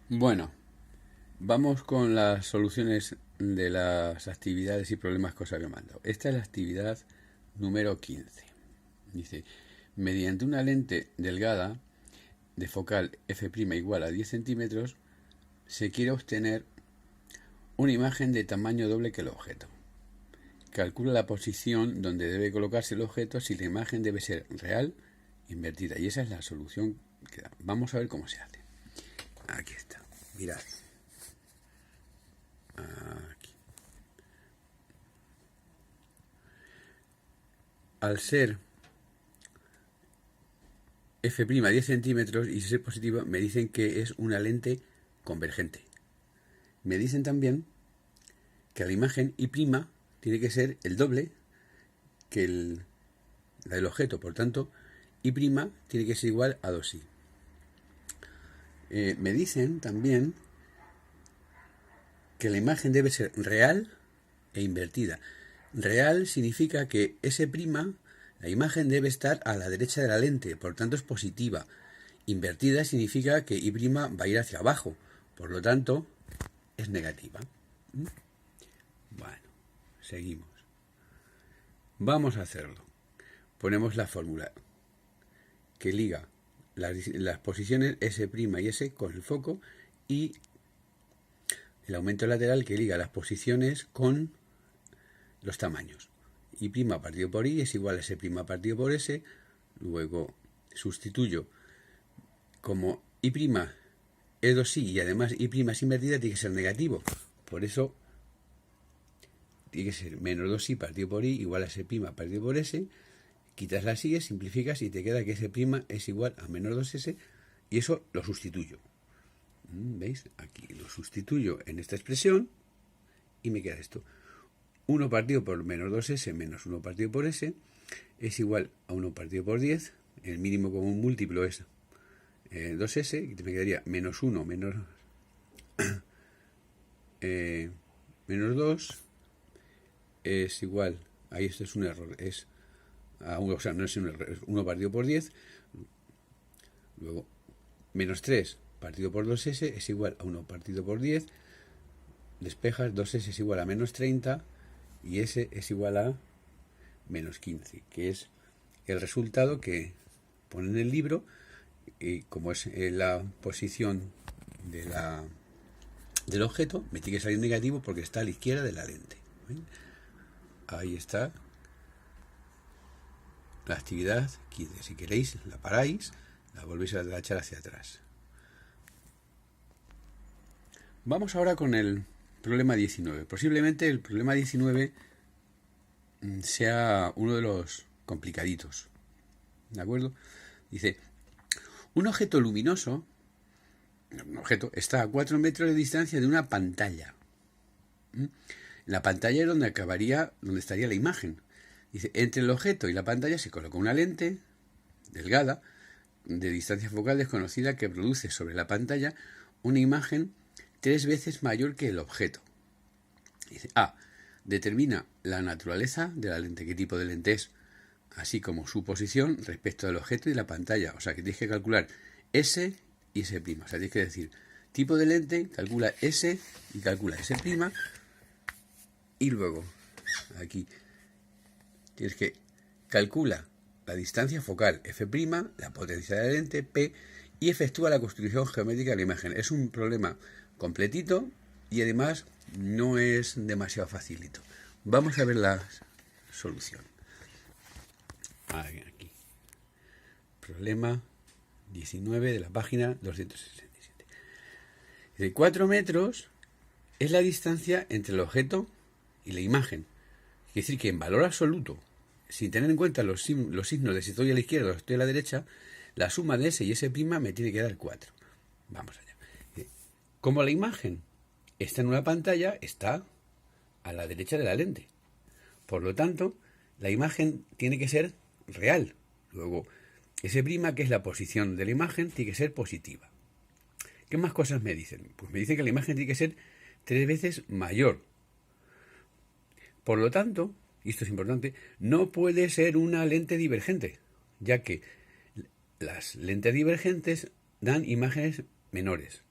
Bueno, vamos con las soluciones de las actividades y problemas que os había mandado. Esta es la actividad número 15. Dice, mediante una lente delgada de focal f' igual a 10 centímetros, se quiere obtener una imagen de tamaño doble que el objeto. Calcula la posición donde debe colocarse el objeto si la imagen debe ser real, invertida. Y esa es la solución que da. Vamos a ver cómo se hace. Aquí está. Mirad. Aquí. Al ser f' 10 centímetros y ser positiva, me dicen que es una lente convergente. Me dicen también que la imagen y' tiene que ser el doble que la del objeto. Por tanto, y' tiene que ser igual a 2i. Me dicen también que la imagen debe ser real e invertida. Real significa que S', la imagen debe estar a la derecha de la lente, por tanto es positiva. Invertida significa que y' va a ir hacia abajo, por lo tanto es negativa. Bueno, seguimos. Vamos a hacerlo. Ponemos la fórmula que liga las posiciones S' y S con el foco y el aumento lateral que liga las posiciones con los tamaños. Y' partido por i es igual a S' partido por S. Luego sustituyo como y' es 2i y además y' es invertida, tiene que ser negativo. Por eso tiene que ser menos 2i partido por i igual a S' partido por S. Quitas las i, simplificas y te queda que S' es igual a menos 2s y eso lo sustituyo. ¿Veis? Aquí lo sustituyo en esta expresión y me queda esto. 1 partido por menos 2s menos 1 partido por s es igual a 1 partido por 10. El mínimo común múltiplo es 2s, y me quedaría menos 1 menos, menos 2 es igual, ahí esto es un error, es a 1, o sea, no es un error, es 1 partido por 10. Luego, menos 3 partido por 2s es igual a 1 partido por 10. Despejas, 2s es igual a menos 30 y s es igual a menos 15, que es el resultado que pone en el libro, y como es la posición del objeto, me tiene que salir negativo porque está a la izquierda de la lente. Ahí está la actividad 15. Si queréis, la paráis, la volvéis a echar hacia atrás. Vamos ahora con el problema 19. Posiblemente el problema 19 sea uno de los complicaditos. ¿De acuerdo? Dice, un objeto luminoso, un objeto, está a 4 metros de distancia de una pantalla. La pantalla es donde estaría la imagen. Dice, entre el objeto y la pantalla se coloca una lente delgada de distancia focal desconocida que produce sobre la pantalla una imagen 3 veces mayor que el objeto. Dice, A. Determina la naturaleza de la lente, qué tipo de lente es, así como su posición respecto al objeto y la pantalla. O sea, que tienes que calcular S y S'. O sea, tienes que decir, tipo de lente, calcula S y calcula S'. Y luego, aquí, tienes que calcula la distancia focal F', la potencia de la lente P, y efectúa la construcción geométrica de la imagen. Es un problema completito y además no es demasiado facilito. Vamos a ver la solución. Aquí. Problema 19 de la página 267. De 4 metros es la distancia entre el objeto y la imagen. Es decir, que en valor absoluto, sin tener en cuenta los signos de si estoy a la izquierda o estoy a la derecha, la suma de S y S' me tiene que dar 4. Vamos allá. Como la imagen está en una pantalla, está a la derecha de la lente. Por lo tanto, la imagen tiene que ser real. Luego, S', que es la posición de la imagen, tiene que ser positiva. ¿Qué más cosas me dicen? Pues me dicen que la imagen tiene que ser 3 veces mayor. Por lo tanto, y esto es importante, no puede ser una lente divergente, ya que las lentes divergentes dan imágenes menores.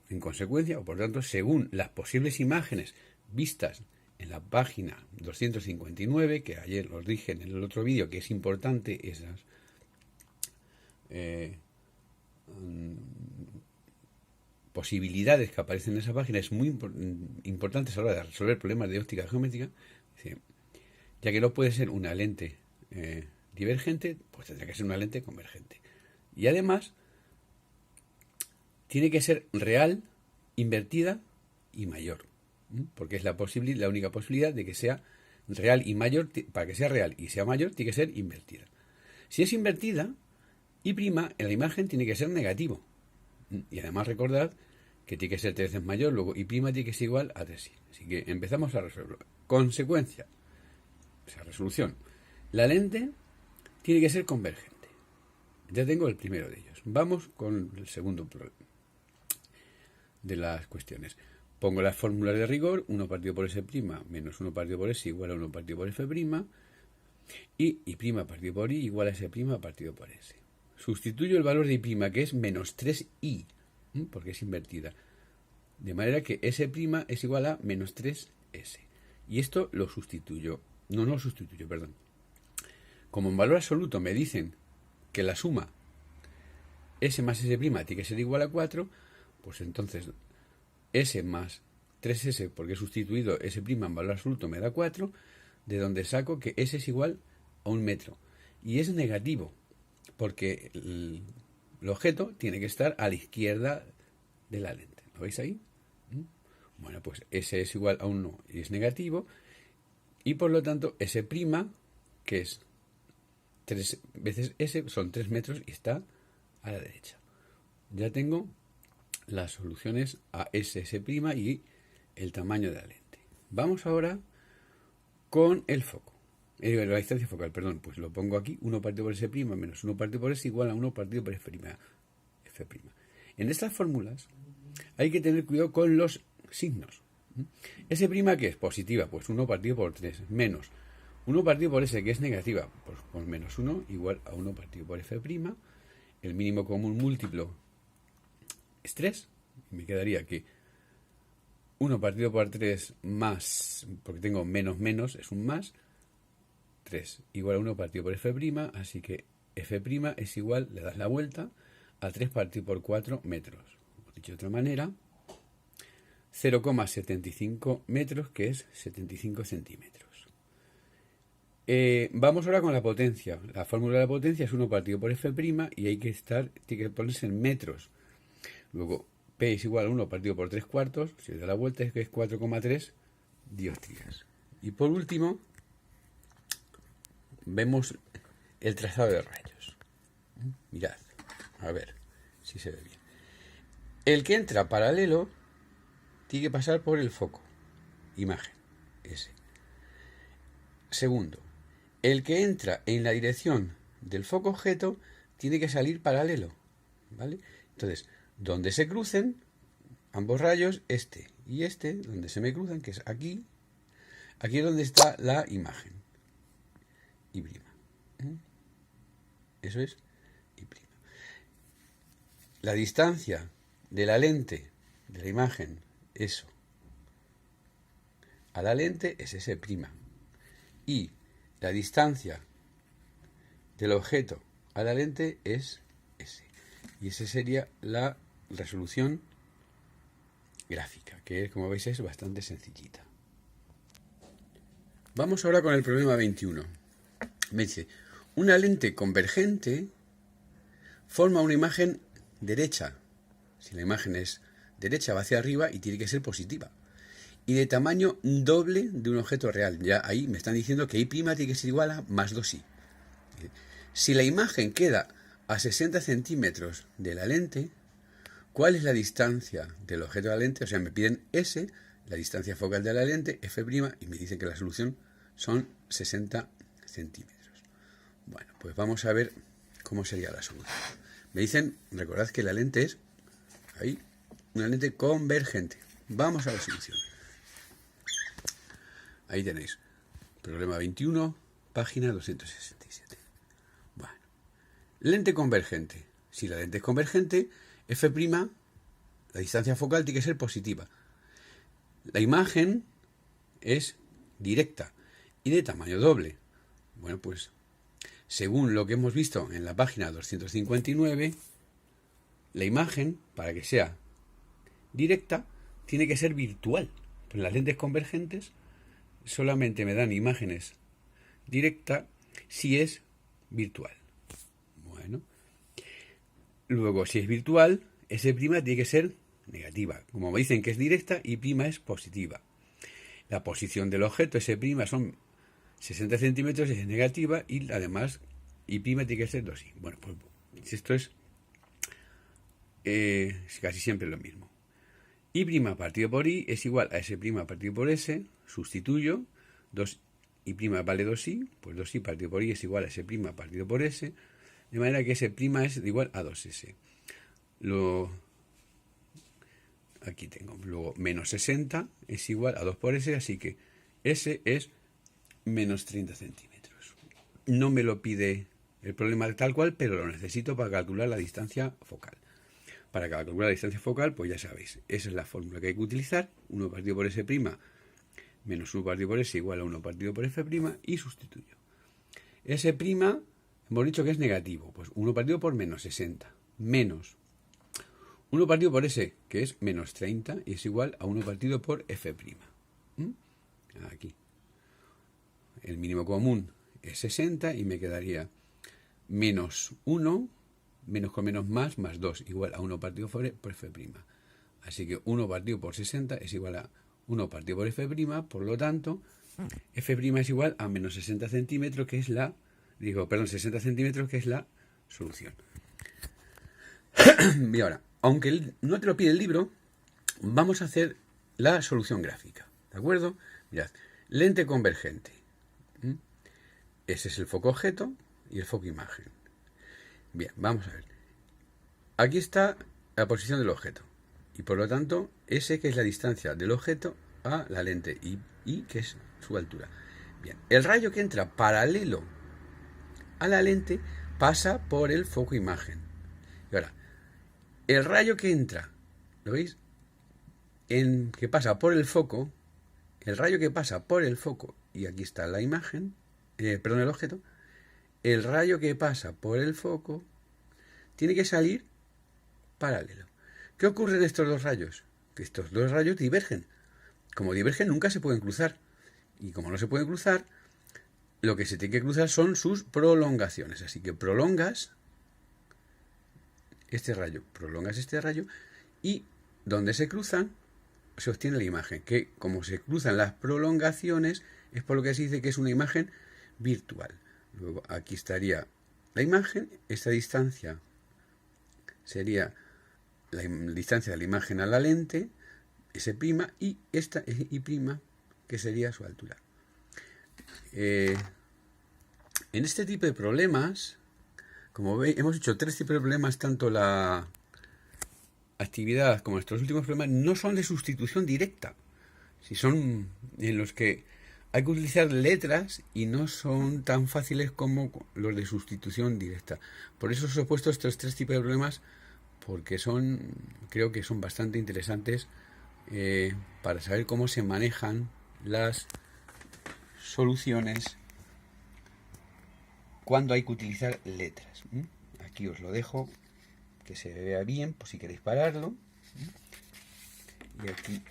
En consecuencia, o por tanto, según las posibles imágenes vistas en la página 259, que ayer os dije en el otro vídeo que es importante esas posibilidades que aparecen en esa página, es muy importante a la hora de resolver problemas de óptica geométrica, ya que no puede ser una lente divergente, pues tendrá que ser una lente convergente. Y además, tiene que ser real, invertida y mayor, porque es la única posibilidad de que sea real y mayor. Para que sea real y sea mayor, tiene que ser invertida. Si es invertida, y' en la imagen tiene que ser negativo. Y además recordad que tiene que ser 3 veces mayor, luego y' tiene que ser igual a 3i. Así que empezamos a resolverlo. Consecuencia, o sea, resolución. La lente tiene que ser convergente. Ya tengo el primero de ellos. Vamos con el segundo problema de las cuestiones. Pongo las fórmulas de rigor, 1 partido por S' menos 1 partido por S igual a 1 partido por F', y I' partido por I igual a S' partido por S. Sustituyo el valor de I', que es menos 3i, porque es invertida. De manera que S' es igual a menos 3s. Y esto lo sustituyo. No lo sustituyo, perdón. Como en valor absoluto me dicen que la suma S más S' tiene que ser igual a 4, pues entonces S más 3s, porque he sustituido S' en valor absoluto, me da 4, de donde saco que S es igual a 1 metro. Y es negativo, porque el objeto tiene que estar a la izquierda de la lente. ¿Lo veis ahí? Bueno, pues S es igual a 1 y es negativo, y por lo tanto S', que es 3 veces S, son 3 metros y está a la derecha. Ya tengo las soluciones a S' y el tamaño de la lente. Vamos ahora con el foco. La distancia focal, perdón, pues lo pongo aquí, 1 partido por S' menos 1 partido por S igual a 1 partido por F'. En estas fórmulas hay que tener cuidado con los signos. S' que es positiva, pues 1 partido por 3, menos 1 partido por S, que es negativa, pues con menos 1 igual a 1 partido por F'. El mínimo común múltiplo es 3, y me quedaría que 1 partido por 3 más, porque tengo menos menos, es un más, 3 igual a 1 partido por F', así que F' es igual, le das la vuelta, a 3 partido por 4 metros. Dicho de otra manera, 0,75 metros, que es 75 centímetros. Vamos ahora con la potencia. La fórmula de la potencia es 1 partido por F', y hay que tiene que ponerse en metros. Luego, P es igual a 1 partido por 3 cuartos, si le da la vuelta es que es 4,3 dioptrías. Y por último, vemos el trazado de rayos. Mirad, a ver si se ve bien. El que entra paralelo tiene que pasar por el foco, imagen, S. Segundo, el que entra en la dirección del foco objeto tiene que salir paralelo, ¿vale? Entonces, donde se crucen ambos rayos, este y este, donde se me cruzan, que es aquí es donde está la imagen, I'. Eso es I'. La distancia de la lente, de la imagen, eso, a la lente es S'. Y la distancia del objeto a la lente es S. Y esa sería la resolución gráfica, que como veis es bastante sencillita. Vamos ahora con el problema 21. Me dice, una lente convergente forma una imagen derecha. Si la imagen es derecha va hacia arriba y tiene que ser positiva. Y de tamaño doble de un objeto real. Ya ahí me están diciendo que I' tiene que ser igual a más 2i. Si la imagen queda a 60 centímetros de la lente, ¿cuál es la distancia del objeto de la lente? O sea, me piden S, la distancia focal de la lente, F', y me dicen que la solución son 60 centímetros. Bueno, pues vamos a ver cómo sería la solución. Me dicen, recordad que la lente es, ahí, una lente convergente. Vamos a la solución. Ahí tenéis, problema 21, página 267. Bueno, lente convergente. Si la lente es convergente, F', la distancia focal tiene que ser positiva. La imagen es directa y de tamaño doble. Bueno, pues según lo que hemos visto en la página 259, la imagen, para que sea directa, tiene que ser virtual. Pero las lentes convergentes solamente me dan imágenes directas si es virtual. Bueno, luego si es virtual, S' tiene que ser negativa. Como me dicen que es directa, y' es positiva. La posición del objeto S' son 60 centímetros, es negativa, y además y' tiene que ser 2i. Bueno, pues esto es casi siempre lo mismo. Y' partido por i es igual a S' partido por s, sustituyo, 2i' vale 2i, pues 2i partido por i es igual a S' partido por s, de manera que S' es igual a 2s. Aquí tengo, luego menos 60 es igual a 2 por s, así que s es menos 30 centímetros. No me lo pide el problema tal cual, pero lo necesito para calcular la distancia focal. Para calcular la distancia focal, pues ya sabéis, esa es la fórmula que hay que utilizar. 1 partido por S' menos 1 partido por S igual a 1 partido por F', y sustituyo. S', hemos dicho que es negativo, pues 1 partido por menos 60, menos 1 partido por S, que es menos 30, y es igual a 1 partido por F'. Aquí. El mínimo común es 60 y me quedaría menos 1, menos con menos más 2, igual a 1 partido por F'. Así que 1 partido por 60 es igual a 1 partido por F', por lo tanto, F' es igual a menos 60 centímetros, que es 60 centímetros, que es la solución. Y ahora, aunque no te lo pide el libro, vamos a hacer la solución gráfica, ¿de acuerdo? Mirad, lente convergente. Ese es el foco objeto y el foco imagen. Bien, vamos a ver. Aquí está la posición del objeto. Y por lo tanto, S, que es la distancia del objeto a la lente, y que es su altura. Bien, el rayo que entra paralelo a la lente pasa por el foco imagen. Y ahora, el rayo que entra, ¿lo veis? Que pasa por el foco, el rayo que pasa por el foco, y aquí está la imagen, el objeto, el rayo que pasa por el foco tiene que salir paralelo. ¿Qué ocurre en estos dos rayos? Que estos dos rayos divergen. Como divergen, nunca se pueden cruzar. Y como no se pueden cruzar, lo que se tiene que cruzar son sus prolongaciones. Así que prolongas este rayo, y donde se cruzan, se obtiene la imagen. Que como se cruzan las prolongaciones, es por lo que se dice que es una imagen virtual. Luego aquí estaría la imagen, esta distancia sería la distancia de la imagen a la lente, S', y esta es I', que sería su altura. En este tipo de problemas, como veis, hemos hecho 3 tipos de problemas, tanto la actividad como nuestros últimos problemas no son de sustitución directa, si son en los que hay que utilizar letras y no son tan fáciles como los de sustitución directa. Por eso os he puesto estos 3 tipos de problemas, porque creo que son bastante interesantes para saber cómo se manejan las soluciones cuando hay que utilizar letras. Aquí os lo dejo, que se vea bien, por si queréis pararlo. Y aquí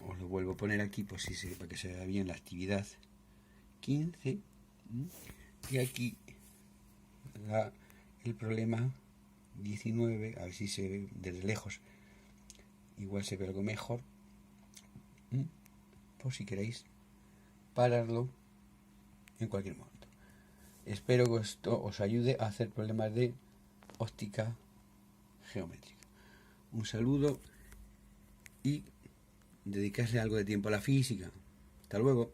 os lo vuelvo a poner aquí, pues para que se vea bien la actividad 15. Y aquí el problema 19, a ver si se ve desde lejos, igual se ve algo mejor, por si queréis pararlo en cualquier momento. Espero que esto os ayude a hacer problemas de óptica geométrica. Un saludo y dedicarse algo de tiempo a la física. Hasta luego.